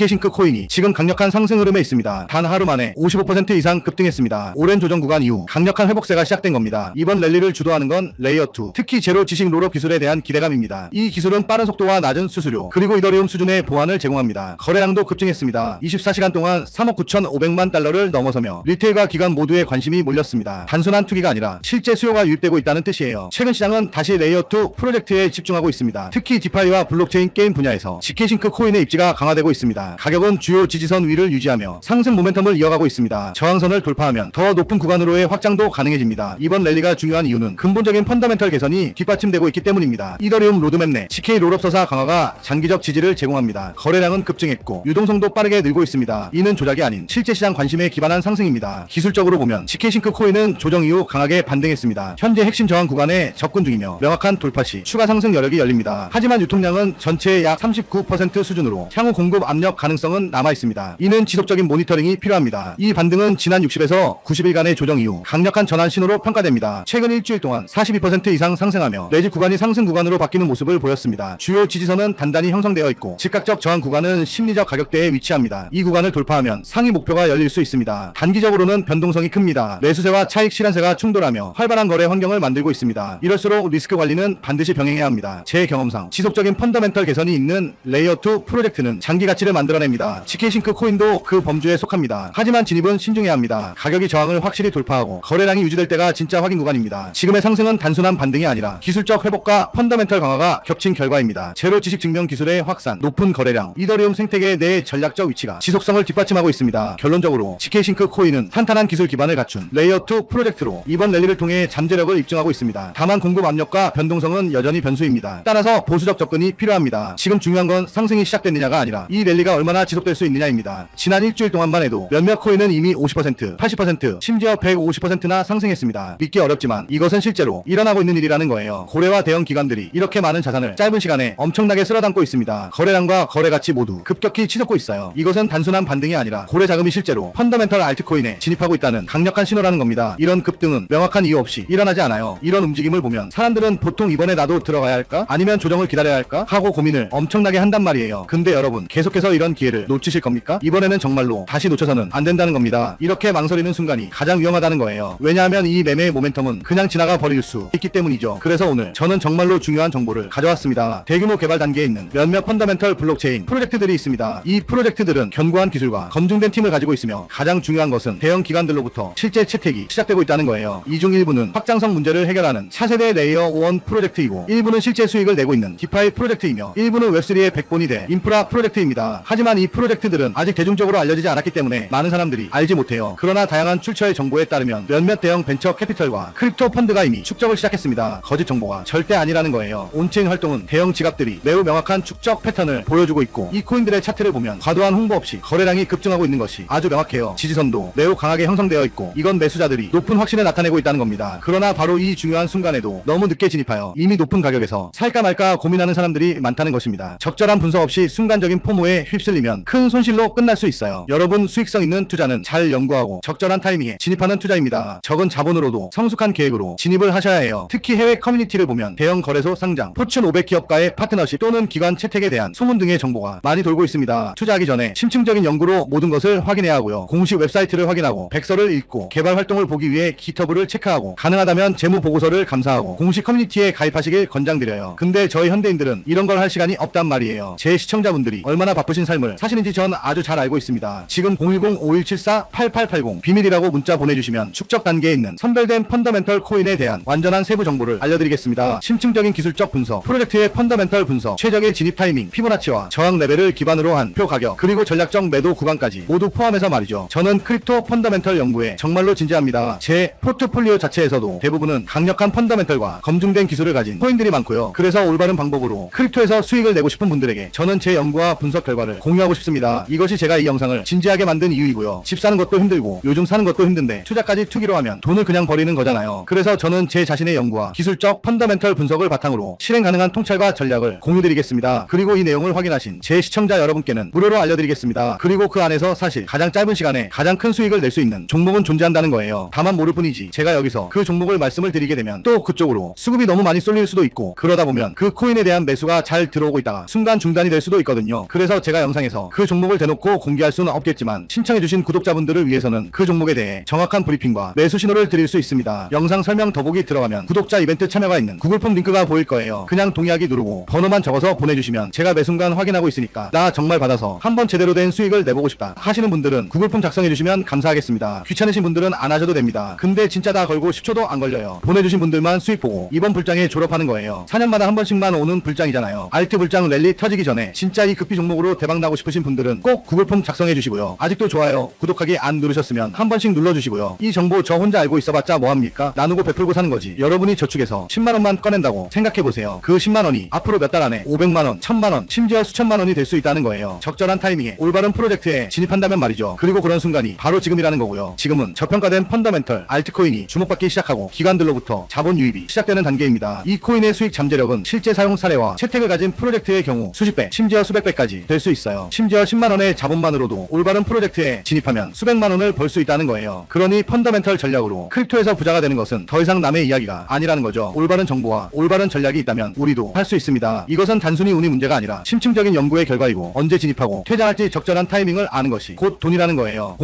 지케싱크 코인이 지금 강력한 상승 흐름에 있습니다. 단 하루 만에 55% 이상 급등했습니다. 오랜 조정 구간 이후 강력한 회복세가 시작된 겁니다. 이번 랠리를 주도하는 건 레이어2, 특히 제로 지식 롤업 기술에 대한 기대감입니다. 이 기술은 빠른 속도와 낮은 수수료, 그리고 이더리움 수준의 보안을 제공합니다. 거래량도 급증했습니다. 24시간 동안 3억 9,500만 달러를 넘어서며 리테일과 기관 모두의 관심이 몰렸습니다. 단순한 투기가 아니라 실제 수요가 유입되고 있다는 뜻이에요. 최근 시장은 다시 레이어2 프로젝트에 집중하고 있습니다. 특히 디파이와 블록체인 게임 분야에서 지케싱크 코인의 입지가 강화되고 있습니다. 가격은 주요 지지선 위를 유지하며 상승 모멘텀을 이어가고 있습니다. 저항선을 돌파하면 더 높은 구간으로의 확장도 가능해집니다. 이번 랠리가 중요한 이유는 근본적인 펀더멘털 개선이 뒷받침되고 있기 때문입니다. 이더리움 로드맵 내 CK 롤업 서사 강화가 장기적 지지를 제공합니다. 거래량은 급증했고 유동성도 빠르게 늘고 있습니다. 이는 조작이 아닌 실제 시장 관심에 기반한 상승입니다. 기술적으로 보면 지케싱크 코인은 조정 이후 강하게 반등했습니다. 현재 핵심 저항 구간에 접근 중이며 명확한 돌파 시 추가 상승 여력이 열립니다. 하지만 유통량은 전체의 약 39% 수준으로 향후 공급 압력 가능성은 남아있습니다. 이는 지속적인 모니터링이 필요합니다. 이 반등은 지난 60에서 90일간의 조정 이후 강력한 전환 신호로 평가됩니다. 최근 일주일 동안 42% 이상 상승하며 레지 구간이 상승 구간으로 바뀌는 모습을 보였습니다. 주요 지지선은 단단히 형성되어 있고 즉각적 저항 구간은 심리적 가격대에 위치합니다. 이 구간을 돌파하면 상위 목표가 열릴 수 있습니다. 단기적으로는 변동성이 큽니다. 매수세와 차익 실현세가 충돌하며 활발한 거래 환경을 만들고 있습니다. 이럴수록 리스크 관리는 반드시 병행해야 합니다. 제 경험상 지속적인 펀더멘털 개선이 있는 레이어2 프로젝트는 장기 가치를 만들어냅니다. 지케싱크 코인도 그 범주에 속합니다. 하지만 진입은 신중해야 합니다. 가격이 저항을 확실히 돌파하고 거래량이 유지될 때가 진짜 확인 구간입니다. 지금의 상승은 단순한 반등이 아니라 기술적 회복과 펀더멘털 강화가 겹친 결과입니다. 제로 지식 증명 기술의 확산, 높은 거래량, 이더리움 생태계 내 전략적 위치가 지속성을 뒷받침하고 있습니다. 결론적으로 지케싱크 코인은 탄탄한 기술 기반을 갖춘 레이어2 프로젝트로 이번 랠리를 통해 잠재력을 입증하고 있습니다. 다만 공급 압력과 변동성은 여전히 변수입니다. 따라서 보수적 접근이 필요합니다. 지금 중요한 건 상승이 시작됐느냐가 아니라 이 랠리가 얼마나 지속될 수 있느냐입니다. 지난 일주일 동안만 해도 몇몇 코인은 이미 50%, 80%, 심지어 150%나 상승했습니다. 믿기 어렵지만 이것은 실제로 일어나고 있는 일이라는 거예요. 고래와 대형 기관들이 이렇게 많은 자산을 짧은 시간에 엄청나게 쓸어담고 있습니다. 거래량과 거래 가치 모두 급격히 치솟고 있어요. 이것은 단순한 반등이 아니라 고래 자금이 실제로 펀더멘털 알트코인에 진입하고 있다는 강력한 신호라는 겁니다. 이런 급등은 명확한 이유 없이 일어나지 않아요. 이런 움직임을 보면 사람들은 보통 이번에 나도 들어가야 할까? 아니면 조정을 기다려야 할까? 하고 고민을 엄청나게 한단 말이에요. 근데 여러분, 계속해서 이런 기회를 놓치실 겁니까? 이번에는 정말로 다시 놓쳐서는 안 된다는 겁니다. 이렇게 망설이는 순간이 가장 위험하다는 거예요. 왜냐하면 이 매매의 모멘텀은 그냥 지나가 버릴 수 있기 때문이죠. 그래서 오늘 저는 정말로 중요한 정보를 가져왔습니다. 대규모 개발 단계에 있는 몇몇 펀더멘털 블록체인 프로젝트들이 있습니다. 이 프로젝트들은 견고한 기술과 검증된 팀을 가지고 있으며 가장 중요한 것은 대형 기관들로부터 실제 채택이 시작되고 있다는 거예요. 이 중 일부는 확장성 문제를 해결하는 차세대 레이어 1 프로젝트이고, 일부는 실제 수익을 내고 있는 디파이 프로젝트이며, 일부는 웹3의 백본이 될 인프라 프로젝트입니다. 하지만 이 프로젝트들은 아직 대중적으로 알려지지 않았기 때문에 많은 사람들이 알지 못해요. 그러나 다양한 출처의 정보에 따르면 몇몇 대형 벤처 캐피털과 크립토 펀드가 이미 축적을 시작했습니다. 거짓 정보가 절대 아니라는 거예요. 온체인 활동은 대형 지갑들이 매우 명확한 축적 패턴을 보여주고 있고, 이 코인들의 차트를 보면 과도한 홍보 없이 거래량이 급증하고 있는 것이 아주 명확해요. 지지선도 매우 강하게 형성되어 있고, 이건 매수자들이 높은 확신을 나타내고 있다는 겁니다. 그러나 바로 이 중요한 순간에도 너무 늦게 진입하여 이미 높은 가격에서 살까 말까 고민하는 사람들이 많다는 것입니다. 적절한 분석 없이 순간적인 포모에 휩쓸리면 큰 손실로 끝날 수 있어요. 여러분, 수익성 있는 투자는 잘 연구하고 적절한 타이밍에 진입하는 투자입니다. 적은 자본으로도 성숙한 계획으로 진입을 하셔야 해요. 특히 해외 커뮤니티를 보면 대형 거래소 상장, 포춘 500 기업과의 파트너십 또는 기관 채택에 대한 소문 등의 정보가 많이 돌고 있습니다. 투자하기 전에 심층적인 연구로 모든 것을 확인해야 하고요. 공식 웹사이트를 확인하고 백서를 읽고 개발 활동을 보기 위해 기터브를 체크하고, 가능하다면 재무 보고서를 감사하고 공식 커뮤니티에 가입하시길 권장드려요. 근데 저희 현대인들은 이런 걸 할 시간이 없단 말이에요. 제 시청자분들이 얼마나 바쁘신 삶을 사시는지 전 아주 잘 알고 있습니다. 지금 010-5174-8880 비밀이라고 문자 보내주시면 축적 단계에 있는 선별된 펀더멘털 코인에 대한 완전한 세부 정보를 알려드리겠습니다. 심층적인 기술적 분석, 프로젝트의 펀더멘털 분석, 최적의 진입 타이밍, 피보나치와 저항 레벨을 기반으로 한 표 가격, 그리고 전략적 매도 구간까지 모두 포함해서 말이죠. 저는 크립토 펀더멘털 연구에 정말로 진지합니다. 제 포트폴리오 자체에서도 대부분은 강력한 펀더멘털과 검증된 기술을 가진 코인들이 많고요. 그래서 올바른 방법으로 크립토에서 수익을 내고 싶은 분들에게 저는 제 연구와 분석 결과를 공유하고 싶습니다. 이것이 제가 이 영상을 진지하게 만든 이유이고요. 집 사는 것도 힘들고 요즘 사는 것도 힘든데 투자까지 투기로 하면 돈을 그냥 버리는 거잖아요. 그래서 저는 제 자신의 연구와 기술적 펀더멘털 분석을 바탕으로 실행 가능한 통찰과 전략을 공유드리겠습니다. 그리고 이 내용을 확인하신 제 시청자 여러분께는 무료로 알려드리겠습니다. 그리고 그 안에서 사실 가장 짧은 시간에 가장 큰 수익을 낼 수 있는 종목은 존재한다는 거예요. 다만 모를 뿐이지, 제가 여기서 그 종목을 말씀을 드리게 되면 또 그쪽으로 수급이 너무 많이 쏠릴 수도 있고, 그러다 보면 그 코인에 대한 매수가 잘 들어오고 있다가 순간 중단이 될 수도 있거든요. 그래서 제가 영상에서 그 종목을 대놓고 공개할 수는 없겠지만 신청해주신 구독자분들을 위해서는 그 종목에 대해 정확한 브리핑과 매수 신호를 드릴 수 있습니다. 영상 설명 더보기 들어가면 구독자 이벤트 참여가 있는 구글폼 링크가 보일 거예요. 그냥 동의하기 누르고 번호만 적어서 보내주시면 제가 매 순간 확인하고 있으니까 나 정말 받아서 한번 제대로 된 수익을 내보고 싶다 하시는 분들은 구글폼 작성해주시면 감사하겠습니다. 귀찮으신 분들은 안 하셔도 됩니다. 근데 진짜 다 걸고 10초도 안 걸려요. 보내주신 분들만 수익 보고 이번 불장에 졸업하는 거예요. 4년마다 한 번씩만 오는 불장이잖아요. 알트 불장 랠리 터지기 전에 진짜 이 급비 종목으로 대박 나고 싶으신 분들은 꼭 구글폼 작성해주시고요. 아직도 좋아요, 구독하기 안 누르셨으면 한 번씩 눌러주시고요. 이 정보 저 혼자 알고 있어봤자 뭐합니까? 나누고 베풀고 사는 거지. 여러분이 저축해서 10만원만 꺼낸다고 생각해보세요. 그 10만원이 앞으로 몇 달 안에 500만원, 1000만원, 심지어 수천만원이 될 수 있다는 거예요. 적절한 타이밍에 올바른 프로젝트에 진입한다면 말이죠. 그리고 그런 순간이 바로 지금이라는 거고요. 지금은 저평가된 펀더멘털 알트코인이 주목받기 시작하고 기관들로부터 자본 유입이 시작되는 단계입니다. 이 코인의 수익 잠재력은 실제 사용 사례와 채택을 가진 프로젝트의 경우 수십 배, 심지어 수백 배까지 될 수 있어요. 심지어 10만원의 자본만으로도 올바른 프로젝트에 진입하면 수백만원을 벌 수 있다는 거예요. 그러니 펀더멘털 전략으로 크립토에서 부자가 되는 것은 더 이상 남의 이야기가 아니라는 거죠. 올바른 정보와 올바른 전략이 있다면 우리도 할 수 있습니다. 이것은 단순히 운이 문제가 아니라 심층적인 연구의 결과이고 언제 진입하고 퇴장할지 적절한 타이밍을 아는 것이 곧 돈이라는 거예요.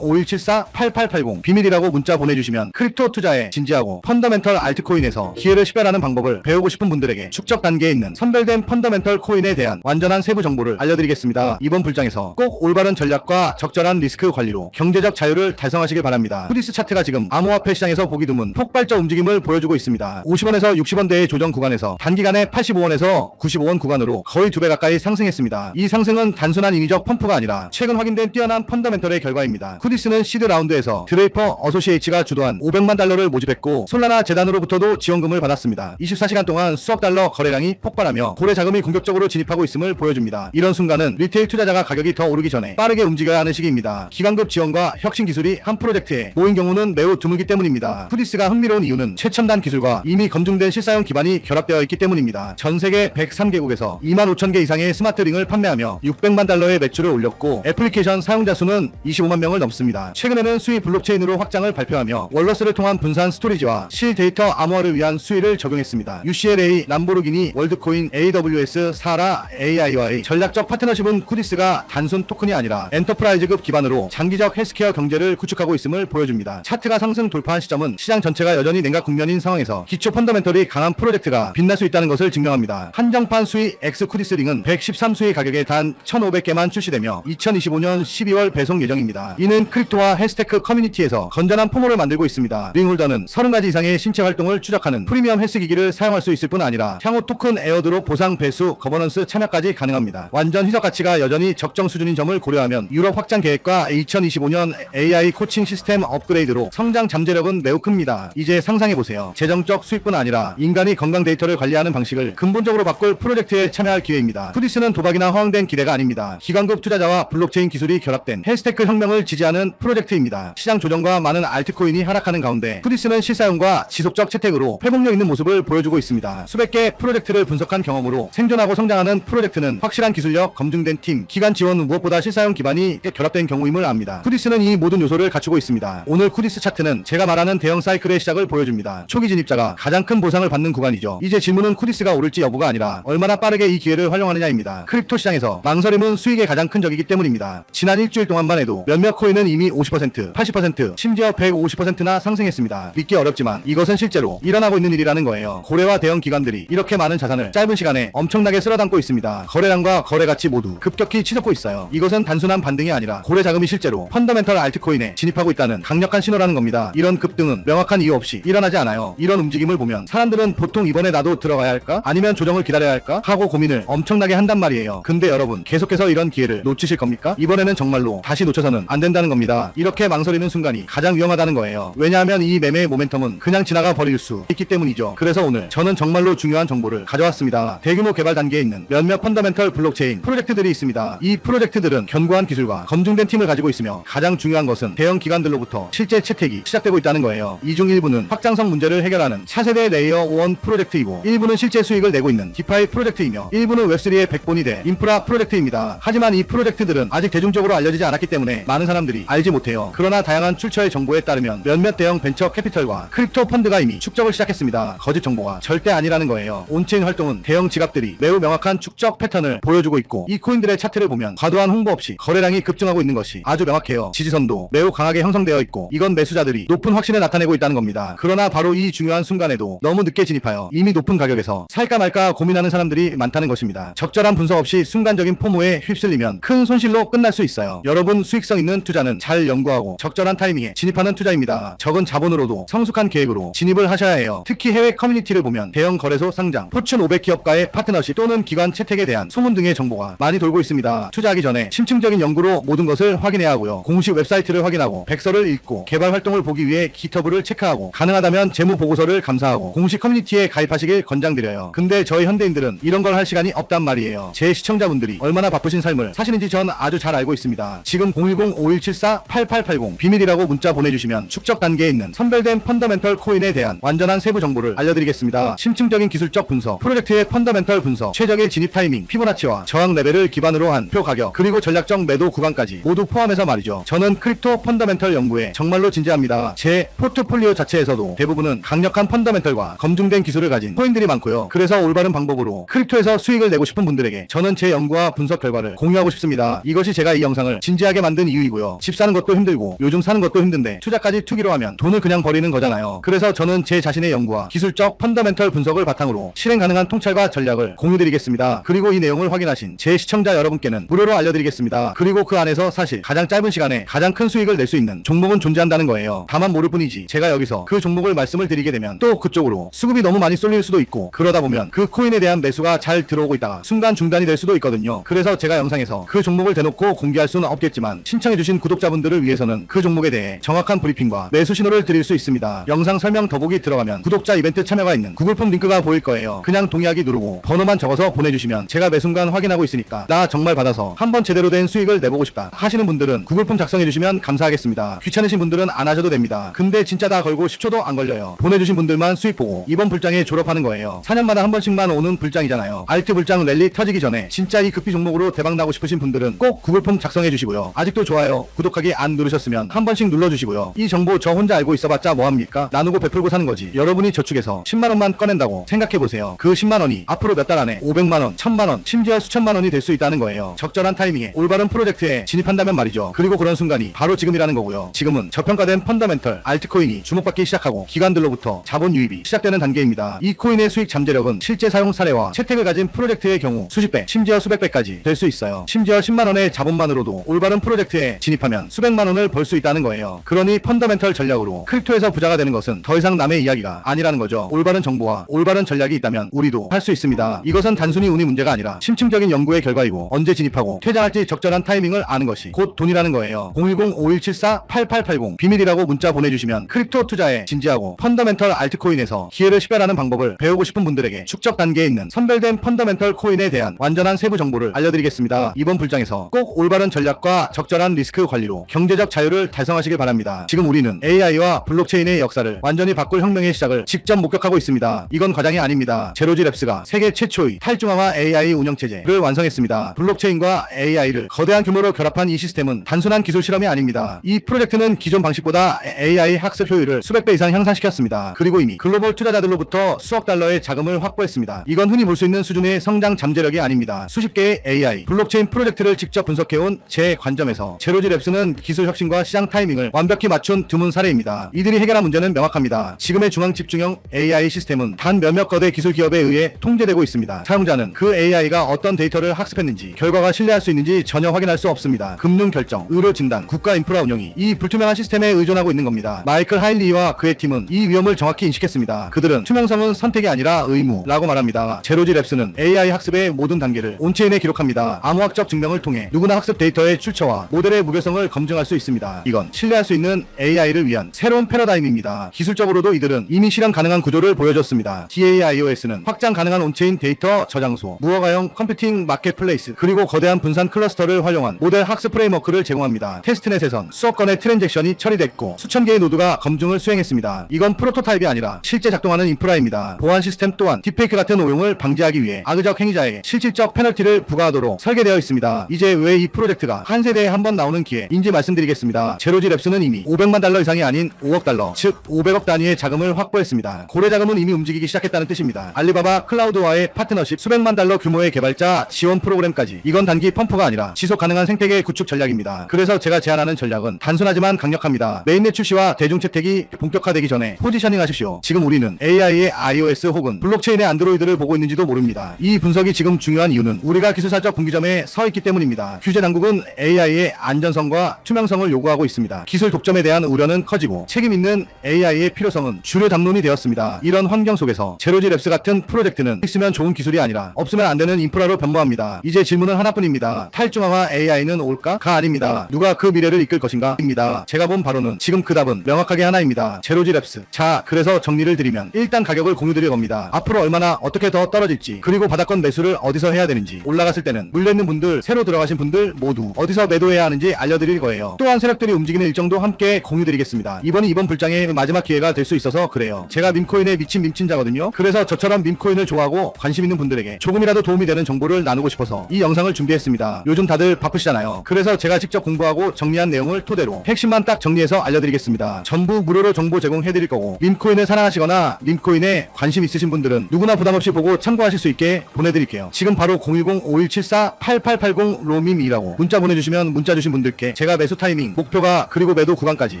010-5174-8880 비밀이라고 문자 보내주시면 크립토 투자에 진지하고 펀더멘털 알트코인에서 기회를 식별하는 방법을 배우고 싶은 분들에게 축적 단계에 있는 선별된 펀더멘털 코인에 대한 완전한 세부 정보를 알려드리겠습니다. 이번 불장에서 꼭 올바른 전략과 적절한 리스크 관리로 경제적 자유를 달성하시길 바랍니다. 쿠디스 차트가 지금 암호화폐 시장에서 보기 드문 폭발적 움직임을 보여주고 있습니다. 50원에서 60원대의 조정 구간에서 단기간에 85원에서 95원 구간으로 거의 2배 가까이 상승했습니다. 이 상승은 단순한 인위적 펌프가 아니라 최근 확인된 뛰어난 펀더멘털의 결과입니다. 쿠디스는 시드 라운드에서 드레이퍼 어소시에이츠가 주도한 500만 달러를 모집했고 솔라나 재단으로부터도 지원금을 받았습니다. 24시간 동안 수억 달러 거래량이 폭발하며 고래 자금이 공격적으로 진입하고 있음을 보여줍니다. 이런 순간은 리테일 투자자가 가격이 더 오르기 전에 빠르게 움직여야 하는 시기입니다. 기관급 지원과 혁신 기술이 한 프로젝트에 모인 경우는 매우 드물기 때문입니다. 쿠디스가 흥미로운 이유는 최첨단 기술과 이미 검증된 실사용 기반이 결합되어 있기 때문입니다. 전 세계 103개국에서 2만 5천 개 이상의 스마트링을 판매하며 600만 달러의 매출을 올렸고 애플리케이션 사용자 수는 25만 명을 넘습니다. 최근에는 수위 블록체인으로 확장을 발표하며 월러스를 통한 분산 스토리지와 실 데이터 암호화를 위한 수위를 적용했습니다. UCLA, 람보르기니, 월드코인, AWS, 사라, AI와의 전략적 파트너십은 쿠디스가 단순 토큰이 아니라 엔터프라이즈급 기반으로 장기적 헬스케어 경제를 구축하고 있음을 보여줍니다. 차트가 상승 돌파한 시점은 시장 전체가 여전히 냉각 국면인 상황에서 기초 펀더멘털이 강한 프로젝트가 빛날 수 있다는 것을 증명합니다. 한정판 수위 X 쿠디스 링은 113수위 가격에 단 1,500개만 출시되며 2025년 12월 배송 예정입니다. 이는 크립토와 헬스테크 커뮤니티에서 건전한 포모를 만들고 있습니다. 링홀더는 30가지 이상의 신체 활동을 추적하는 프리미엄 헬스 기기를 사용할 수 있을 뿐 아니라 향후 토큰 에어드롭 보상 배수 거버넌스 참여까지 가능합니다. 완전 희석 가치가 여전히 적정 수준인 점을 고려하면 유럽 확장 계획과 2025년 AI 코칭 시스템 업그레이드로 성장 잠재력은 매우 큽니다. 이제 상상해보세요. 재정적 수익뿐 아니라 인간이 건강 데이터를 관리하는 방식을 근본적으로 바꿀 프로젝트에 참여할 기회입니다. 쿠디스는 도박이나 허황된 기대가 아닙니다. 기관급 투자자와 블록체인 기술이 결합된 헬스테크 혁명을 지지하는 프로젝트입니다. 시장 조정과 많은 알트코인이 하락하는 가운데 쿠디스는 실사용과 지속적 채택으로 회복력 있는 모습을 보여주고 있습니다. 수백 개의 프로젝트를 분석한 경험으로 생존하고 성장하는 프로젝트는 확실한 기술력, 검증된 팀, 기관 지원 무엇보다 실사용 기반이 결합된 경우임을 압니다. 쿠디스는 이 모든 요소를 갖추고 있습니다. 오늘 쿠디스 차트는 제가 말하는 대형 사이클의 시작을 보여줍니다. 초기 진입자가 가장 큰 보상을 받는 구간이죠. 이제 질문은 쿠디스가 오를지 여부가 아니라 얼마나 빠르게 이 기회를 활용하느냐입니다. 크립토 시장에서 망설임은 수익의 가장 큰 적이기 때문입니다. 지난 일주일 동안만 해도 몇몇 코인은 이미 50%, 80%, 심지어 150%나 상승했습니다. 믿기 어렵지만 이것은 실제로 일어나고 있는 일이라는 거예요. 고래와 대형 기관들이 이렇게 많은 자산을 짧은 시간에 엄청나게 쓸어담고 있습니다. 거래량과 거래 가치 모두 급격히 치솟고 있어요. 이것은 단순한 반등이 아니라 고래 자금이 실제로 펀더멘털 알트코인에 진입하고 있다는 강력한 신호라는 겁니다. 이런 급등은 명확한 이유 없이 일어나지 않아요. 이런 움직임을 보면 사람들은 보통 이번에 나도 들어가야 할까? 아니면 조정을 기다려야 할까? 하고 고민을 엄청나게 한단 말이에요. 근데 여러분, 계속해서 이런 기회를 놓치실 겁니까? 이번에는 정말로 다시 놓쳐서는 안 된다는 겁니다. 이렇게 망설이는 순간이 가장 위험하다는 거예요. 왜냐하면 이 매매의 모멘텀은 그냥 지나가 버릴 수 있기 때문이죠. 그래서 오늘 저는 정말로 중요한 정보를 가져왔습니다. 대규모 개발 단계에 있는 몇몇 펀더멘털 블록체인 프로젝트들이 있습니다. 이 프로젝트들은 견고한 기술과 검증된 팀을 가지고 있으며 가장 중요한 것은 대형 기관들로부터 실제 채택이 시작되고 있다는 거예요. 이 중 일부는 확장성 문제를 해결하는 차세대 레이어 1 프로젝트이고 일부는 실제 수익을 내고 있는 디파이 프로젝트이며 일부는 웹3의 백본이 될 인프라 프로젝트입니다. 하지만 이 프로젝트들은 아직 대중적으로 알려지지 않았기 때문에 많은 사람들이 알지 못해요. 그러나 다양한 출처의 정보에 따르면 몇몇 대형 벤처 캐피털과 크립토 펀드가 이미 축적을 시작했습니다. 거짓 정보가 절대 아니라는 거예요. 온체인 활동은 대형 지갑들이 매우 명확한 축적 패턴을 보여주고 있고 이 코인 코인들의 차트를 보면 과도한 홍보 없이 거래량이 급증하고 있는 것이 아주 명확해요. 지지선도 매우 강하게 형성되어 있고 이건 매수자들이 높은 확신을 나타내고 있다는 겁니다. 그러나 바로 이 중요한 순간에도 너무 늦게 진입하여 이미 높은 가격에서 살까 말까 고민하는 사람들이 많다는 것입니다. 적절한 분석 없이 순간적인 포모에 휩쓸리면 큰 손실로 끝날 수 있어요. 여러분, 수익성 있는 투자는 잘 연구하고 적절한 타이밍에 진입하는 투자입니다. 적은 자본으로도 성숙한 계획으로 진입을 하셔야 해요. 특히 해외 커뮤니티를 보면 대형 거래소 상장, 포춘 500 기업과의 파트너십 또는 기관 채택에 대한 소문 등의 정보가 많이 돌고 있습니다. 투자하기 전에 심층적인 연구로 모든 것을 확인해야 하고요. 공식 웹사이트를 확인하고 백서를 읽고 개발 활동을 보기 위해 기터브를 체크하고 가능하다면 재무 보고서를 감사하고 공식 커뮤니티에 가입하시길 권장드려요. 근데 저희 현대인들은 이런 걸 할 시간이 없단 말이에요. 제 시청자분들이 얼마나 바쁘신 삶을 사시는지 전 아주 잘 알고 있습니다. 지금 010-5174-8880 비밀이라고 문자 보내주시면 축적 단계에 있는 선별된 펀더멘털 코인에 대한 완전한 세부 정보를 알려드리겠습니다. 심층적인 기술적 분석, 프로젝트의 펀더멘털 분석, 최적의 진입 타이밍, 피보나치와 저항 레벨을 기반으로 한 표 가격, 그리고 전략적 매도 구간까지 모두 포함해서 말이죠. 저는 크립토 펀더멘털 연구에 정말로 진지합니다. 제 포트폴리오 자체에서도 대부분은 강력한 펀더멘털과 검증된 기술을 가진 코인들이 많고요. 그래서 올바른 방법으로 크립토에서 수익을 내고 싶은 분들에게 저는 제 연구와 분석 결과를 공유하고 싶습니다. 이것이 제가 이 영상을 진지하게 만든 이유이고요. 집 사는 것도 힘들고 요즘 사는 것도 힘든데 투자까지 투기로 하면 돈을 그냥 버리는 거잖아요. 그래서 저는 제 자신의 연구와 기술적 펀더멘털 분석을 바탕으로 실행 가능한 통찰과 전략을 공유드리겠습니다. 그리고 이 내용을 확인하신 제 시청자 여러분께는 무료로 알려드리겠습니다. 그리고 그 안에서 사실 가장 짧은 시간에 가장 큰 수익을 낼 수 있는 종목은 존재한다는 거예요. 다만 모를 뿐이지 제가 여기서 그 종목을 말씀을 드리게 되면 또 그쪽으로 수급이 너무 많이 쏠릴 수도 있고 그러다 보면 그 코인에 대한 매수가 잘 들어오고 있다가 순간 중단이 될 수도 있거든요. 그래서 제가 영상에서 그 종목을 대놓고 공개할 수는 없겠지만 신청해주신 구독자분들을 위해서는 그 종목에 대해 정확한 브리핑과 매수 신호를 드릴 수 있습니다. 영상 설명 더보기 들어가면 구독자 이벤트 참여가 있는 구글폼 링크가 보일 거예요. 그냥 동의하기 누르고 번호만 적어서 보내주시면 제가 매 순간 확인하고 있으니까 나 정말 받아서 한번 제대로 된 수익을 내보고 싶다 하시는 분들은 구글폼 작성해주시면 감사하겠습니다. 귀찮으신 분들은 안 하셔도 됩니다. 근데 진짜 다 걸고 10초도 안 걸려요. 보내주신 분들만 수익 보고 이번 불장에 졸업하는 거예요. 4년마다 한 번씩만 오는 불장이잖아요. 알트 불장 랠리 터지기 전에 진짜 이 급비 종목으로 대박 나고 싶으신 분들은 꼭 구글폼 작성해주시고요. 아직도 좋아요, 구독하기 안 누르셨으면 한 번씩 눌러주시고요. 이 정보 저 혼자 알고 있어봤자 뭐합니까? 나누고 베풀고 사는 거지. 여러분이 저축해서 10만원만 꺼낸다고 생각해보세요. 그 10만원이 앞으로 몇 달 안에 500만원, 1000만원, 심지어 수천만원이 될 수 있다는 거예요. 적절한 타이밍에 올바른 프로젝트에 진입한다면 말이죠. 그리고 그런 순간이 바로 지금이라는 거고요. 지금은 저평가된 펀더멘털 알트코인이 주목받기 시작하고 기관들로부터 자본 유입이 시작되는 단계입니다. 이 코인의 수익 잠재력은 실제 사용 사례와 채택을 가진 프로젝트의 경우 수십 배, 심지어 수백 배까지 될 수 있어요. 심지어 10만원의 자본만으로도 올바른 프로젝트에 진입하면 수백만원을 벌 수 있다는 거예요. 그러니 펀더멘털 전략으로 크립토에서 부자가 되는 것은 더 이상 남의 이야기가 아니라는 거죠. 올바른 정보와 올바른 전략이 있다면 우리도 할 수 있습니다. 이것은 단순히 운이 문제가 아니라 심층적인 연구의 결과이고 언제 진입하고 퇴장할지 적절한 타이밍을 아는 것이 곧 돈이라는 거예요. 010-5174-8880 비밀이라고 문자 보내주시면 크립토 투자에 진지하고 펀더멘털 알트코인에서 기회를 식별하는 방법을 배우고 싶은 분들에게 축적 단계에 있는 선별된 펀더멘털 코인에 대한 완전한 세부 정보를 알려드리겠습니다. 이번 불장에서 꼭 올바른 전략과 적절한 리스크 관리로 경제적 자유를 달성하시길 바랍니다. 지금 우리는 AI와 블록체인의 역사를 완전히 바꿀 혁명의 시작을 직접 목격하고 있습니다. 이건 과장이 아닙니다. 제로지 랩스가 세계 최초의 탈중앙화 AI 운영체제를 완성했습니다. 블록체인과 AI를 거대한 규모로 결합한 이 시스템은 단순한 기술 실험이 아닙니다. 이 프로젝트는 기존 방식보다 AI 학습 효율을 수백 배 이상 향상시켰습니다. 그리고 이미 글로벌 투자자들로부터 수억 달러의 자금을 확보했습니다. 이건 흔히 볼 수 있는 수준의 성장 잠재력이 아닙니다. 수십 개의 AI, 블록체인 프로젝트를 직접 분석해온 제 관점에서 제로지 랩스는 기술 혁신과 시장 타이밍을 완벽히 맞춘 드문 사례입니다. 이들이 해결한 문제는 명확합니다. 지금의 중앙 집중형 AI 시스템은 단 몇몇 거대 기술 기업에 의해 통제되고 있습니다. 사용자는 그 AI가 어떤 데이터를 학습했는지, 결과가 신뢰할 수 있는지 전혀 확인할 수 없습니다. 금융 결정, 의료 진단, 국가 인프라 운영이 이 불투명한 시스템에 의존하고 있는 겁니다. 마이클 하일리와 그의 팀은 이 위험을 정확히 인식했습니다. 그들은 투명성은 선택이 아니라 의무라고 말합니다. 제로지 랩스는 AI 학습의 모든 단계를 온체인에 기록합니다. 암호학적 증명을 통해 누구나 학습 데이터의 출처와 모델의 무결성을 검증할 수 있습니다. 이건 신뢰할 수 있는 AI를 위한 새로운 패러다임입니다. 기술적으로도 이들은 이미 실현 가능한 구조를 보여줬습니다. DAIOS는 확장 가능한 온체인 데이터 저장소, 무허가형 컴퓨팅 마켓플레이스, 그리고 거대한 분산 클러스터를 활용한 모델 학습 프레임워크를 제공합니다. 테스트넷에선 수억 건의 트랜잭션이 처리됐고 수천 개의 노드가 검증을 수행했습니다. 이건 프로토타입이 아니라 실제 작동하는 인프라입니다. 보안 시스템 또한 딥페이크 같은 오용을 방지하기 위해 악의적 행위자에게 실질적 페널티를 부과하도록 설계되어 있습니다. 이제 왜 이 프로젝트가 한 세대에 한 번 나오는 기회인지 말씀드리겠습니다. 제로지 랩스는 이미 500만 달러 이상이 아닌 5억 달러, 즉 500억 단위의 자금을 확보했습니다. 고래 자금은 이미 움직이기 시작했다는 뜻입니다. 알리바바 클라우드와의 파트너십, 수백만 달러 규모의 개발자 지원 프로그램 프로그램까지. 이건 단기 펌프가 아니라 지속 가능한 생태계 구축 전략입니다. 그래서 제가 제안하는 전략은 단순하지만 강력합니다. 메인넷 출시와 대중 채택이 본격화되기 전에 포지셔닝 하십시오. 지금 우리는 AI의 iOS 혹은 블록체인의 안드로이드를 보고 있는지도 모릅니다. 이 분석이 지금 중요한 이유는 우리가 기술사적 분기점에 서 있기 때문입니다. 규제 당국은 AI의 안전성과 투명성을 요구하고 있습니다. 기술 독점에 대한 우려는 커지고 책임 있는 AI의 필요성은 주류 담론이 되었습니다. 이런 환경 속에서 제로지 랩스 같은 프로젝트는 있으면 좋은 기술이 아니라 없으면 안 되는 인프라로 변모합니다. 이제 질문은 하나뿐입니다. 탈중앙화 AI는 올까?가 아닙니다. 누가 그 미래를 이끌 것인가? 입니다. 제가 본 바로는 지금 그 답은 명확하게 하나입니다. 제로지 랩스. 자, 그래서 정리를 드리면 일단 가격을 공유드릴 겁니다. 앞으로 얼마나 어떻게 더 떨어질지, 그리고 바닥권 매수를 어디서 해야 되는지, 올라갔을 때는 물려있는 분들, 새로 들어가신 분들 모두 어디서 매도해야 하는지 알려드릴 거예요. 또한 세력들이 움직이는 일정도 함께 공유드리겠습니다. 이번 불장의 마지막 기회가 될 수 있어서 그래요. 제가 밈코인에 미친 밈친자거든요. 그래서 저처럼 밈코인을 좋아하고 관심 있는 분들에게 조금이라도 도움이 되는 정보를 나누고 싶어서 이 영상을 준비했습니다. 요즘 다들 바쁘시잖아요. 그래서 제가 직접 공부하고 정리한 내용을 토대로 핵심만 딱 정리해서 알려드리겠습니다. 전부 무료로 정보 제공해드릴 거고, 밈코인을 사랑하시거나 밈코인에 관심 있으신 분들은 누구나 부담없이 보고 참고하실 수 있게 보내드릴게요. 지금 바로 010-5174-8880 로밈이라고 문자 보내주시면 문자 주신 분들께 제가 매수 타이밍, 목표가, 그리고 매도 구간까지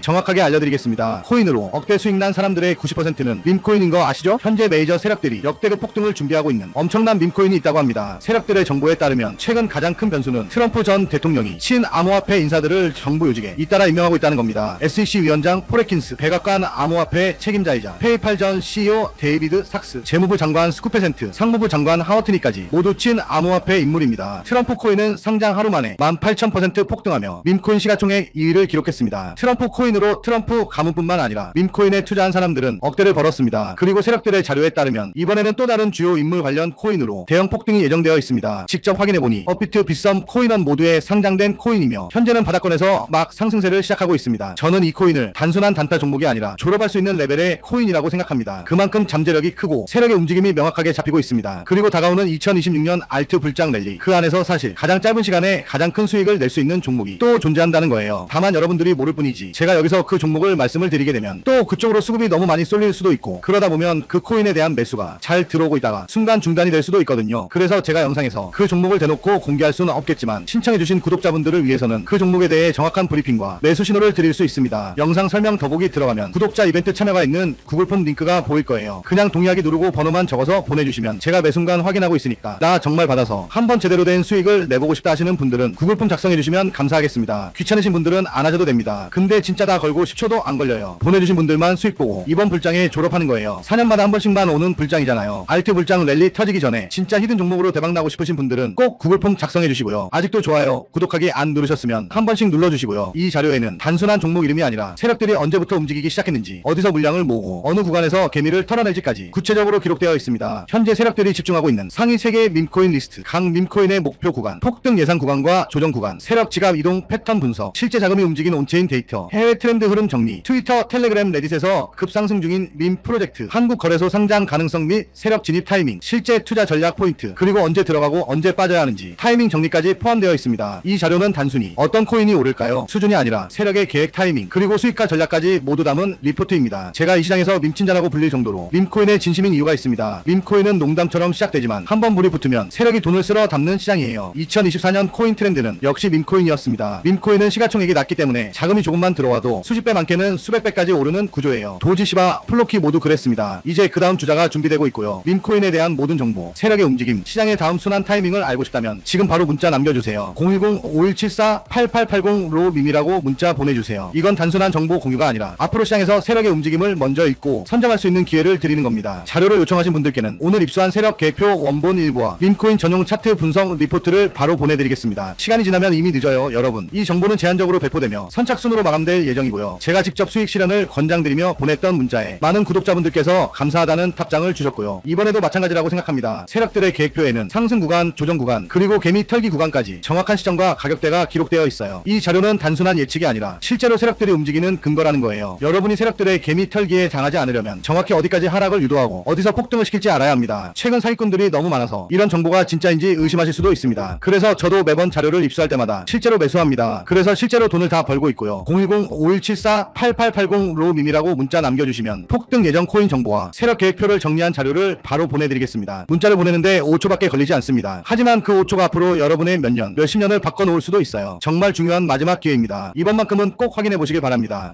정확하게 알려드리겠습니다. 코인으로 억대 수익 난 사람들의 90%는 밈코인인 거 아시죠? 현재 메이저 세력들이 역대급 폭등을 준비하고 있는 엄청난 밈코인이 있다고 합니다. 세력들의 정보에 따르면 최근 가장 큰 변수는 트럼프 전 대통령이 친암호화폐 인사들을 정부 요직에 잇따라 임명하고 있다는 겁니다. SEC 위원장 포레킨스, 백악관 암호화폐 책임자이자 페이팔 전 CEO 데이비드 삭스, 재무부 장관 스쿠페센트, 상무부 장관 하워트니까지 모두 친암호화폐 인물입니다. 트럼프 코인은 상장 하루 만에 18,000% 폭등하며 밈코인 시가총액 2위를 기록했습니다. 트럼프 코인으로 트럼프 가문뿐만 아니라 밈코인에 투자한 사람들은 억대를 벌었습니다. 그리고 세력들의 자료에 따르면 이번에는 또 다른 주요 인물 관련 코인으로 대형 폭등이 예정되어 있습니다. 직접 확인해보니 업비트, 빗썸, 코인원 모두에 상장된 코인이며 현재는 바닥권에서 막 상승세를 시작하고 있습니다. 저는 이 코인을 단순한 단타 종목이 아니라 졸업할 수 있는 레벨의 코인이라고 생각합니다. 그만큼 잠재력이 크고 세력의 움직임이 명확하게 잡히고 있습니다. 그리고 다가오는 2026년 알트 불장 랠리, 그 안에서 사실 가장 짧은 시간에 가장 큰 수익을 낼 수 있는 종목이 또 존재한다는 거예요. 다만 여러분들이 모를 뿐이지 제가 여기서 그 종목을 말씀을 드리게 되면 또 그쪽으로 수급이 너무 많이 쏠릴 수도 있고, 그러다 보면 그 코인에 대한 매수가 잘 들어오고 있다가 순간 중단이 될 수도 있거든요. 그래서 제가 영상에서 그 종목을 대놓고 공개할 수는 없겠지만 신청해주신 구독자분들을 위해서는 그 종목에 대해 정확한 브리핑과 매수 신호를 드릴 수 있습니다. 영상 설명 더보기 들어가면 구독자 이벤트 참여가 있는 구글폼 링크가 보일 거예요. 그냥 동의하기 누르고 번호만 적어서 보내주시면 제가 매 순간 확인하고 있으니까 나 정말 받아서 한번 제대로 된 수익을 내보고 싶다 하시는 분들은 구글폼 작성해주시면 감사하겠습니다. 귀찮으신 분들은 안 하셔도 됩니다. 근데 진짜 다 걸고 10초도 안 걸려요. 보내주신 분들만 수익 보고 이번 불장에 졸업하는 거예요. 4년마다 한 번씩만 오는 불장이잖아요. 알트 불장 랠리 터지기 전에 진짜 히든 종목으로 대박나고 싶으신 분들은 꼭 구글폼 작성해주시고요. 아직도 좋아요, 구독하기 안 누르셨으면 한 번씩 눌러주시고요. 이 자료에는 단순한 종목 이름이 아니라 세력들이 언제부터 움직이기 시작했는지, 어디서 물량을 모으고 어느 구간에서 개미를 털어낼지까지 구체적으로 기록되어 있습니다. 현재 세력들이 집중하고 있는 상위 3개의 밈코인 리스트, 각 밈코인의 목표 구간, 폭등 예상 구간과 조정 구간, 세력 지갑 이동 패턴 분석, 실제 자금이 움직인 온체인 데이터, 해외 트렌드 흐름 정리, 트위터, 텔레그램, 레딧에서 급상승 중인 밈 프로젝트, 한국 거래소 상장 가능성 및 세력 진입 타이밍, 실제 투자 전략 포인트, 그리고 언제 들어가고 언제 빠져야 하는지 타이밍 정리까지 포함되어 있습니다. 이 자료는 단순히 어떤 코인이 오를까요? 수준이 아니라 세력의 계획 타이밍, 그리고 수익과 전략까지 모두 담은 리포트입니다. 제가 이 시장에서 밈친자라고 불릴 정도로 밈코인에 진심인 이유가 있습니다. 밈코인은 농담처럼 시작되지만 한번 물이 붙으면 세력이 돈을 쓸어 담는 시장이에요. 2024년 코인 트렌드는 역시 밈코인이었습니다. 밈코인은 시가총액이 낮기 때문에 자금이 조금만 들어와도 수십 배 많게는 수백 배까지 오르는 구조예요. 도지시바, 플로키 모두 그랬습니다. 이제 그 다음 주자가 준비되고 있고요. 밈코인에 대한 모든 정보, 세력의 움직임, 시장의 다음 순환 타이밍을 알고 싶다면 지금 바로 문자 남겨주세요. 010-5174-8880 로밈이라고 문자 보내주세요. 이건 단순한 정보 공유가 아니라 앞으로 시장에서 세력의 움직임을 먼저 읽고 선점할 수 있는 기회를 드리는 겁니다. 자료를 요청하신 분들께는 오늘 입수한 세력 계획표 원본 일부와 밈코인 전용 차트 분석 리포트를 바로 보내드리겠습니다. 시간이 지나면 이미 늦어요. 여러분, 이 정보는 제한적으로 배포되며 선착순으로 마감될 예정이고요. 제가 직접 수익 실현을 권장드리며 보냈던 문자에 많은 구독자분들께서 감사하다는 답장을 주셨고요. 이번에도 마찬가지라고 생각합니다. 세력들의 계획표에는 상승 구간, 조정 구간, 그리고 개미 털기 구간까지 정확한 시점과 가격대가 기록되어 있어요. 이 자료는 단순한 예측이 아니라 실제로 세력들이 움직이는 근거라는 거예요. 여러분이 세력들의 개미 털기에 당하지 않으려면 정확히 어디까지 하락을 유도하고 어디서 폭등을 시킬지 알아야 합니다. 최근 사기꾼들이 너무 많아서 이런 정보가 진짜인지 의심하실 수도 있습니다. 그래서 저도 매번 자료를 입수할 때마다 실제로 매수합니다. 그래서 실제로 돈을 다 벌고 있고요. 010-5174-8880 로밈이라고 문자 남겨주시면 폭등 예정 코인 정보와 세력 계획표를 정리한 자료를 바로 보내드리겠습니다. 문자를 보내는데 5초밖에 걸리지 않습니다. 하지만 하지만 그 5초가 앞으로 여러분의 몇 년, 몇십 년을 바꿔놓을 수도 있어요. 정말 중요한 마지막 기회입니다. 이번만큼은 꼭 확인해 보시길 바랍니다.